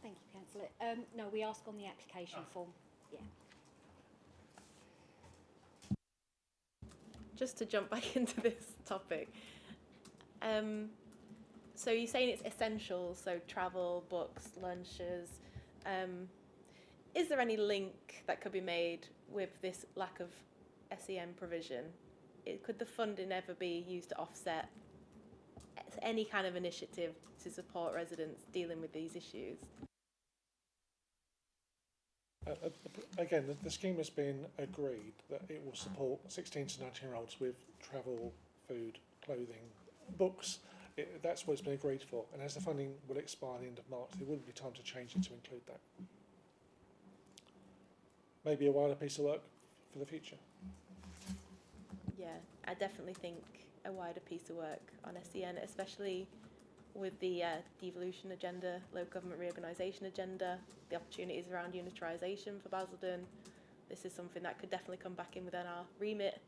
Thank you, Councillor. No, we ask on the application form. Yeah. Just to jump back into this topic. So you're saying it's essential, so travel, books, lunches. Is there any link that could be made with this lack of SEN provision? Could the funding ever be used to offset any kind of initiative to support residents dealing with these issues? Again, the scheme has been agreed that it will support 16 to 19-year-olds with travel, food, clothing, books. That's what it's been agreed for. And as the funding will expire at the end of March, there wouldn't be time to change it to include that. Maybe a wider piece of work for the future. Yeah, I definitely think a wider piece of work on SEN, especially with the devolution agenda, local government reorganisation agenda, the opportunities around unitarisation for Basildon. This is something that could definitely come back in within our remit.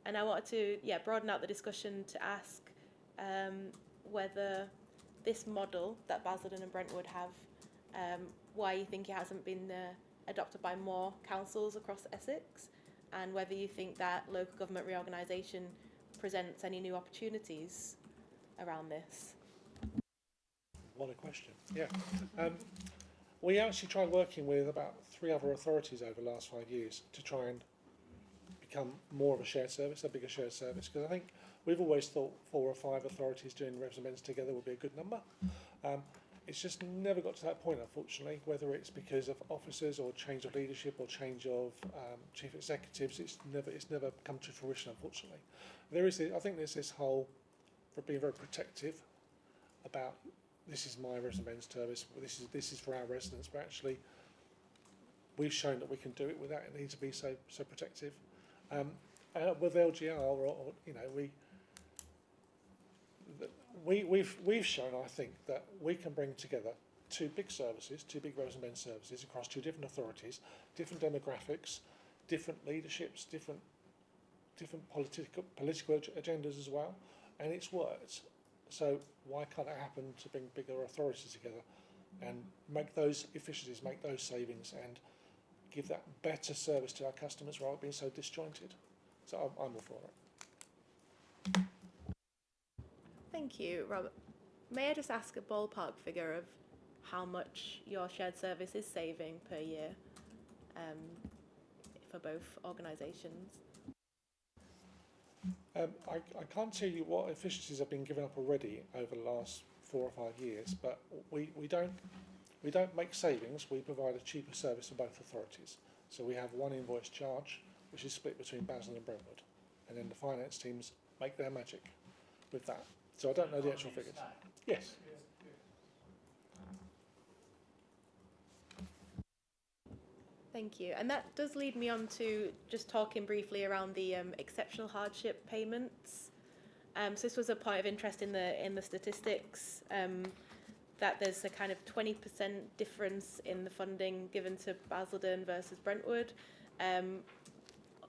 And I wanted to broaden out the discussion to ask whether this model that Basildon and Brentwood have, why you think it hasn't been adopted by more councils across Essex, and whether you think that local government reorganisation presents any new opportunities around this. What a question. Yeah. We actually tried working with about 3 other authorities over the last 5 years to try and become more of a shared service, a bigger shared service, because I think we've always thought 4 or 5 authorities doing revs and bends together would be a good number. It's just never got to that point, unfortunately, whether it's because of officers or change of leadership or change of chief executives. It's never come to fruition, unfortunately. I think there's this whole for being very protective about this is my revs and bends service, this is for our residents, but actually we've shown that we can do it without it needing to be so protective. With LGR, or you know, we've shown, I think, that we can bring together 2 big services, 2 big revs and bends services across 2 different authorities, different demographics, different leaderships, different political agendas as well, and it's worked. So why can't it happen to bring bigger authorities together and make those efficiencies, make those savings, and give that better service to our customers rather than being so disjointed? So I'm all for it. Thank you, Robert. May I just ask a ballpark figure of how much your shared service is saving per year for both organisations? I can't tell you what efficiencies have been given up already over the last 4 or 5 years, but we don't make savings. We provide a cheaper service for both authorities. So we have one invoice charge, which is split between Basildon and Brentwood, and then the finance teams make their magic with that. So I don't know the actual figures. Yes. Thank you. And that does lead me on to just talking briefly around the exceptional hardship payments. So this was a point of interest in the statistics, that there's a kind of 20% difference in the funding given to Basildon versus Brentwood.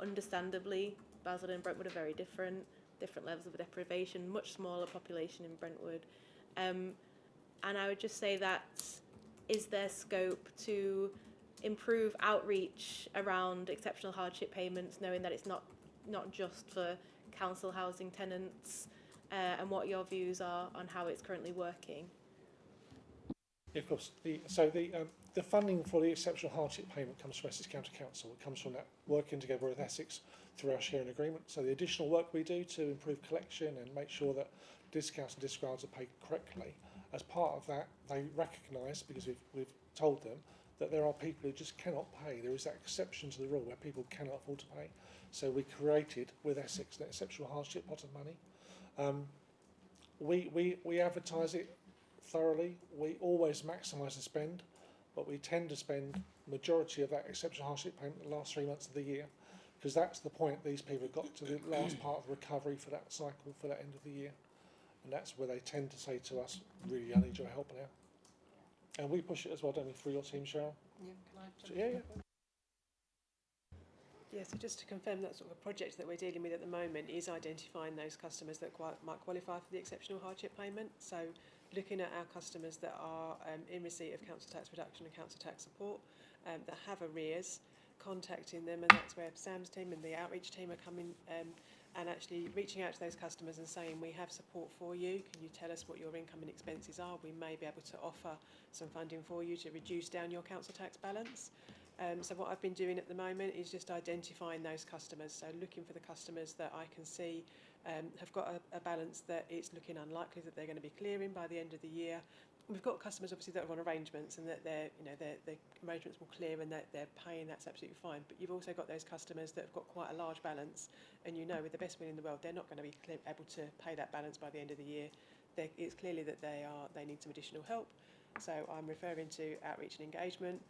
Understandably, Basildon and Brentwood are very different levels of deprivation, much smaller population in Brentwood. And I would just say that, is there scope to improve outreach around exceptional hardship payments, knowing that it's not just for council housing tenants, and what your views are on how it's currently working? Yeah, of course. The funding for the exceptional hardship payment comes from Essex County Council. It comes from that working together with Essex through our sharing agreement. So the additional work we do to improve collection and make sure that discounts and discards are paid correctly, as part of that, they recognise, because we've told them, that there are people who just cannot pay. There is that exception to the rule where people cannot afford to pay. So we created with Essex an exceptional hardship pot of money. We advertise it thoroughly. We always maximise the spend, but we tend to spend majority of that exceptional hardship payment the last 3 months of the year, because that's the point these people have got to the last part of the recovery for that cycle, for that end of the year. and that's where they tend to say to us, really, I need your help now. And we push it as well, don't we, through your team, Cheryl? Yeah, can I So, yeah. Yeah, so just to confirm, that sort of a project that we're dealing with at the moment is identifying those customers that might qualify for the exceptional hardship payment. So looking at our customers that are in receipt of council tax reduction and council tax support, that have arrears, contacting them, and that's where Sam's team and the outreach team are coming and actually reaching out to those customers and saying, we have support for you, can you tell us what your income and expenses are? We may be able to offer some funding for you to reduce down your council tax balance. So what I've been doing at the moment is just identifying those customers, so looking for the customers that I can see have got a balance that it's looking unlikely that they're going to be clearing by the end of the year. We've got customers obviously that are on arrangements and that their arrangements will clear and that they're paying, that's absolutely fine. But you've also got those customers that have got quite a large balance, and with the best will in the world, they're not going to be able to pay that balance by the end of the year. It's clearly that they need some additional help. So I'm referring to outreach and engagement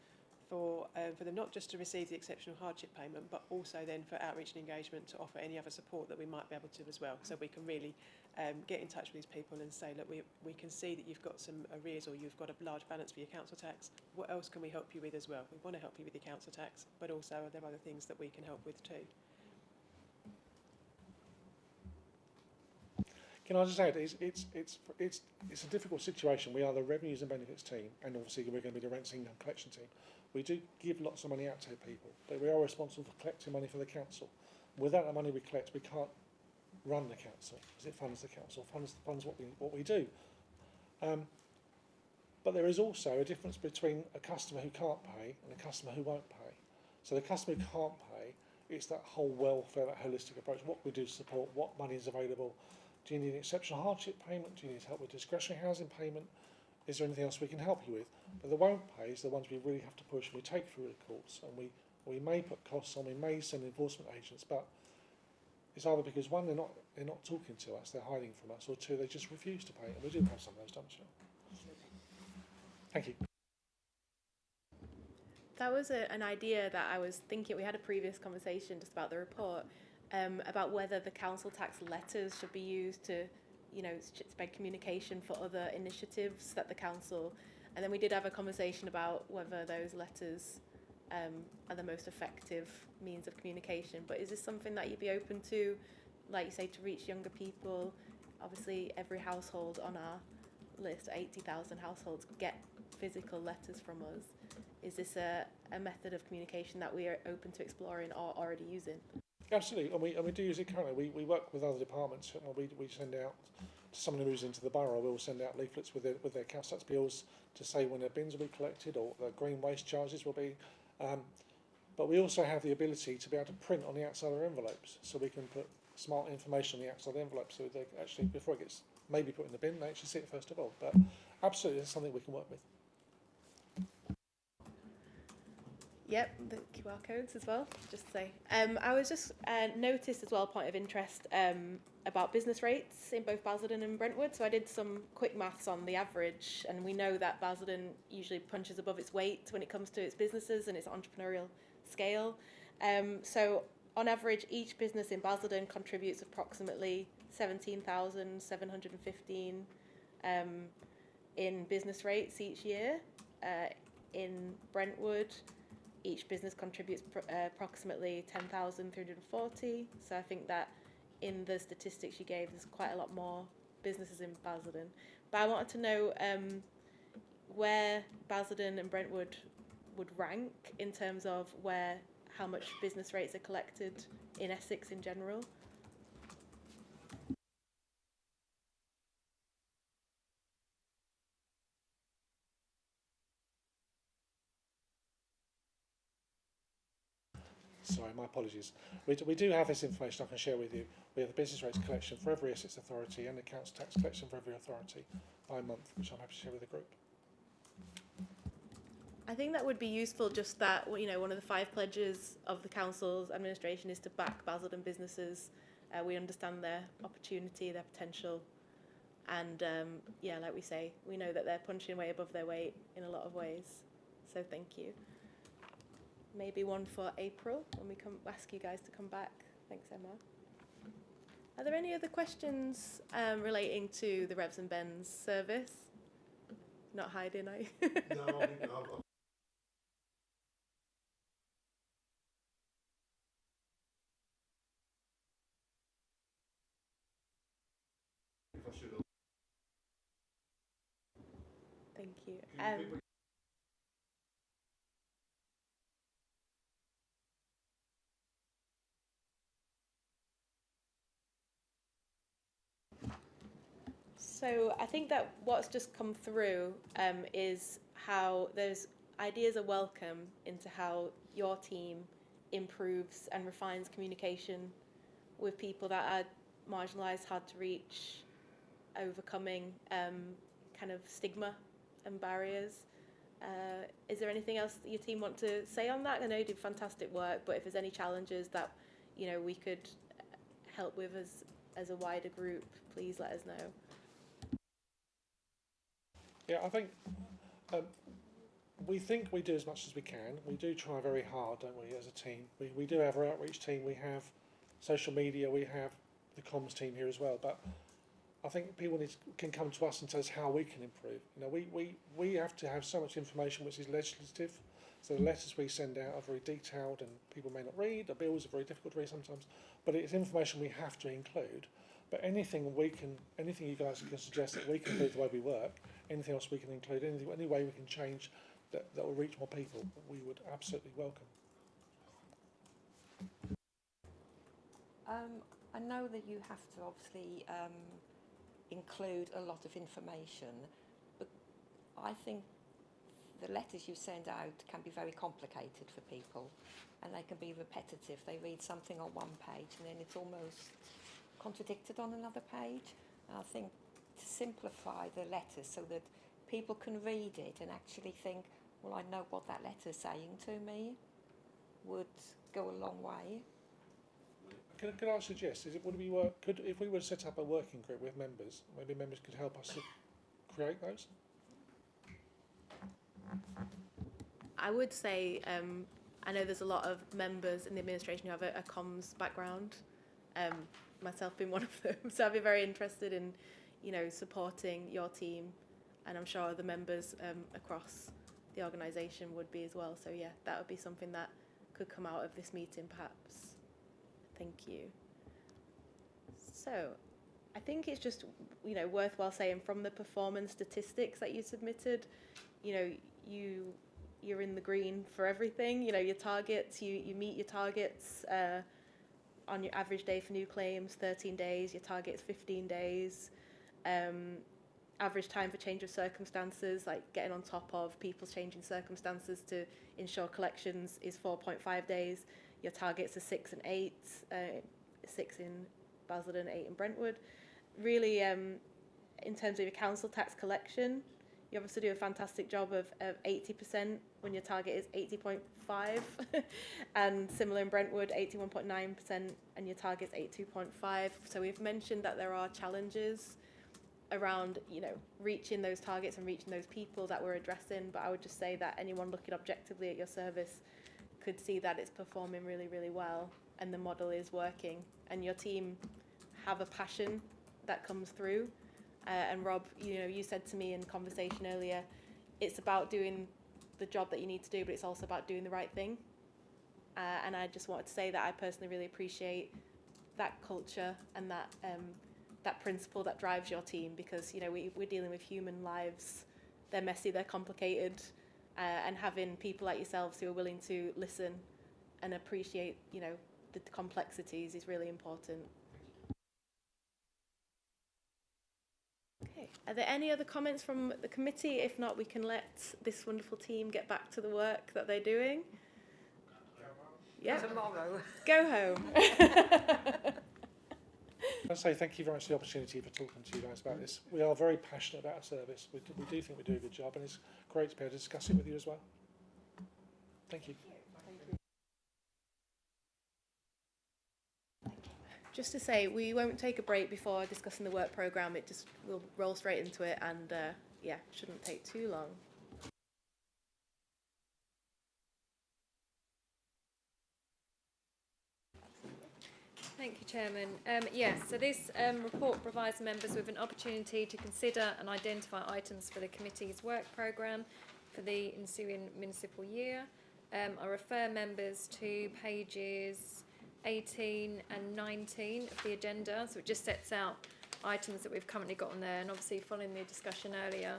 for them not just to receive the exceptional hardship payment, but also then for outreach and engagement to offer any other support that we might be able to as well. So we can really get in touch with these people and say, look, we can see that you've got some arrears or you've got a large balance for your council tax. What else can we help you with as well? We want to help you with your council tax, but also there are other things that we can help with too. Can I just add, it's a difficult situation. We are the revenues and benefits team, and obviously we're going to be the rents income collection team. We do give lots of money out to people, but we are responsible for collecting money for the council. Without the money we collect, we can't run the council, because it funds the council, funds what we do. But there is also a difference between a customer who can't pay and a customer who won't pay. So the customer who can't pay, it's that whole welfare, that holistic approach. What we do to support, what money is available. Do you need an exceptional hardship payment? Do you need help with discretionary housing payment? Is there anything else we can help you with? But the won't pay is the ones we really have to push, and we take through the courts, and we may put costs on, we may send enforcement agents, but it's either because one, they're not talking to us, they're hiding from us, or two, they just refuse to pay, and we do have some of those, don't we? Thank you. That was an idea that I was thinking. We had a previous conversation just about the report, about whether the council tax letters should be used to, spread communication for other initiatives that the council. And then we did have a conversation about whether those letters are the most effective means of communication. But is this something that you'd be open to, like you say, to reach younger people? Obviously, every household on our list, 80,000 households, get physical letters from us. Is this a method of communication that we are open to exploring or already using? Absolutely, and we do use it currently. We work with other departments. We send out to someone who moves into the borough. We'll send out leaflets with their council tax bills to say when their bins will be collected or the green waste charges will be. But we also have the ability to be able to print on the outside of our envelopes, so we can put smart information on the outside of the envelope, so they actually, before it gets maybe put in the bin, they actually see it first of all. But absolutely, it's something we can work with. Yep, the QR codes as well, just to say. I was just noticed as well, a point of interest about business rates in both Basildon and Brentwood. So I did some quick maths on the average, and we know that Basildon usually punches above its weight when it comes to its businesses and its entrepreneurial scale. So on average, each business in Basildon contributes approximately 17,715 in business rates each year. In Brentwood, each business contributes approximately 10,340. So I think that in the statistics you gave, there's quite a lot more businesses in Basildon. But I wanted to know where Basildon and Brentwood would rank in terms of how much business rates are collected in Essex in general. Sorry, my apologies. We do have this information I can share with you. We have the business rates collection for every Essex authority and the council tax collection for every authority by month, which I'm happy to share with the group. I think that would be useful, just that, one of the 5 pledges of the council's administration is to back Basildon businesses. We understand their opportunity, their potential, and like we say, we know that they're punching way above their weight in a lot of ways. So thank you. Maybe one for April when we ask you guys to come back. Thanks, Emma. Are there any other questions relating to the Revs and Bens service? Not hiding, are you? No, I think I should have. Thank you. Can you repeat what So I think that what's just come through is how those ideas are welcome into how your team improves and refines communication with people that are marginalised, hard to reach, overcoming kind of stigma and barriers. Is there anything else that your team want to say on that? I know you do fantastic work, but if there's any challenges that we could help with as a wider group, please let us know. Yeah, I think we think we do as much as we can. We do try very hard, don't we, as a team? We do have our outreach team, we have social media, we have the comms team here as well. But I think people can come to us and tell us how we can improve. We have to have so much information which is legislative. So the letters we send out are very detailed and people may not read. The bills are very difficult to read sometimes. But it's information we have to include. But anything you guys can suggest that we can improve the way we work, anything else we can include, any way we can change that will reach more people, we would absolutely welcome. I know that you have to obviously include a lot of information, but I think the letters you send out can be very complicated for people and they can be repetitive. They read something on one page and then it's almost contradicted on another page. And I think to simplify the letters so that people can read it and actually think, well, I know what that letter is saying to me, would go a long way. Can I suggest, if we were to set up a working group with members, maybe members could help us to create those? I would say, I know there's a lot of members in the administration who have a comms background, myself being one of them, so I'd be very interested in, supporting your team, and I'm sure the members across the organisation would be as well. So yeah, that would be something that could come out of this meeting perhaps. Thank you. So I think it's just, worthwhile saying from the performance statistics that you submitted, you're in the green for everything. Your targets, you meet your targets on your average day for new claims, 13 days, your target's 15 days. Average time for change of circumstances, like getting on top of people's changing circumstances to ensure collections, is 4.5 days. Your targets are 6 and 8, 6 in Basildon, 8 in Brentwood. Really, in terms of your council tax collection, you obviously do a fantastic job of 80% when your target is 80.5, and similar in Brentwood, 81.9%, and your target's 82.5. So we've mentioned that there are challenges around, reaching those targets and reaching those people that we're addressing. But I would just say that anyone looking objectively at your service could see that it's performing really, really well, and the model is working, and your team have a passion that comes through. And Rob, you said to me in conversation earlier, it's about doing the job that you need to do, but it's also about doing the right thing. And I just wanted to say that I personally really appreciate that culture and that that principle that drives your team, because we're dealing with human lives. They're messy, they're complicated, and having people like yourselves who are willing to listen and appreciate the complexities is really important. Okay, are there any other comments from the committee? If not, we can let this wonderful team get back to the work that they're doing. Yeah. Tomorrow. Go home. I say thank you very much for the opportunity for talking to you guys about this. We are very passionate about our service. We do think we do a good job, and it's great to be able to discuss it with you as well. Thank you. Just to say, we won't take a break before discussing the work programme. We'll roll straight into it, and shouldn't take too long. Thank you, Chairman. Yes, so this report provides members with an opportunity to consider and identify items for the committee's work programme for the ensuing municipal year. I refer members to pages 18 and 19 of the agenda, so it just sets out items that we've currently got on there, and obviously following the discussion earlier,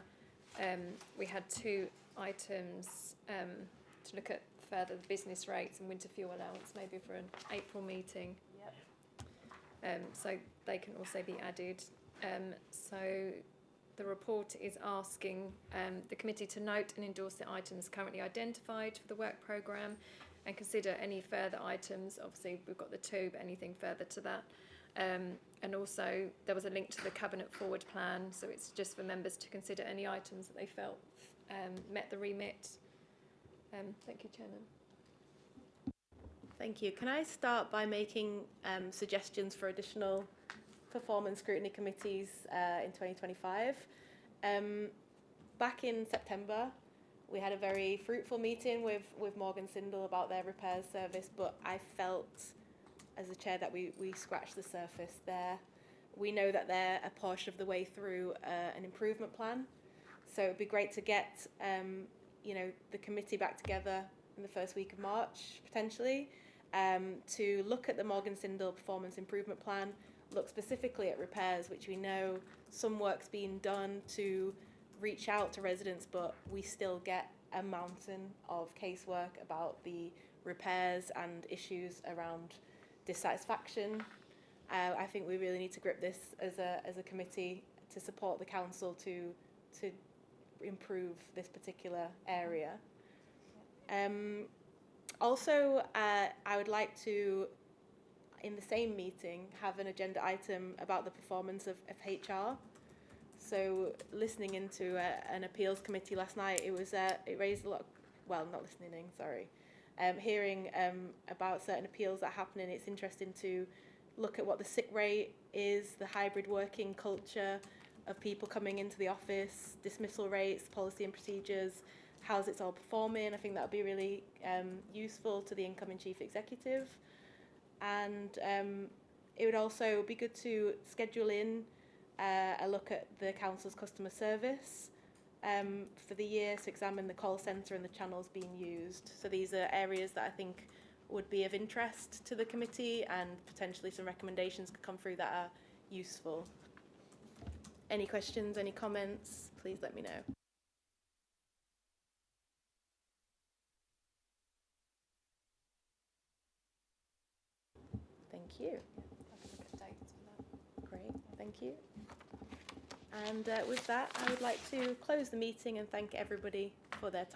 we had 2 items to look at further the business rates and winter fuel allowance, maybe for an April meeting. So they can also be added. So the report is asking the committee to note and endorse the items currently identified for the work programme and consider any further items. Obviously we've got the 2, but anything further to that. And also there was a link to the Cabinet Forward Plan, so it's just for members to consider any items that they felt met the remit. Thank you, Chairman. Thank you. Can I start by making suggestions for additional performance scrutiny committees in 2025? Back in September, we had a very fruitful meeting with Morgan Sindall about their repairs service, but I felt as a chair that we scratched the surface there. We know that they're a portion of the way through an improvement plan, so it'd be great to get the committee back together in the first week of March, potentially, to look at the Morgan Sindall Performance Improvement Plan, look specifically at repairs, which we know some work's been done to reach out to residents, but we still get a mountain of casework about the repairs and issues around dissatisfaction. I think we really need to grip this as a committee to support the council to improve this particular area. Also, I would like to, in the same meeting, have an agenda item about the performance of HR. So, listening into an appeals committee last night, it raised a lot. Not listening in, sorry. Hearing about certain appeals that are happening, it's interesting to look at what the sick rate is, the hybrid working culture of people coming into the office, dismissal rates, policy and procedures, how's it all performing. I think that would be really useful to the incoming chief executive. And it would also be good to schedule in a look at the council's customer service for the year, to examine the call centre and the channels being used. So these are areas that I think would be of interest to the committee, and potentially some recommendations could come through that are useful. Any questions, any comments, please let me know. Thank you. Great, thank you. And with that, I would like to close the meeting and thank everybody for their time.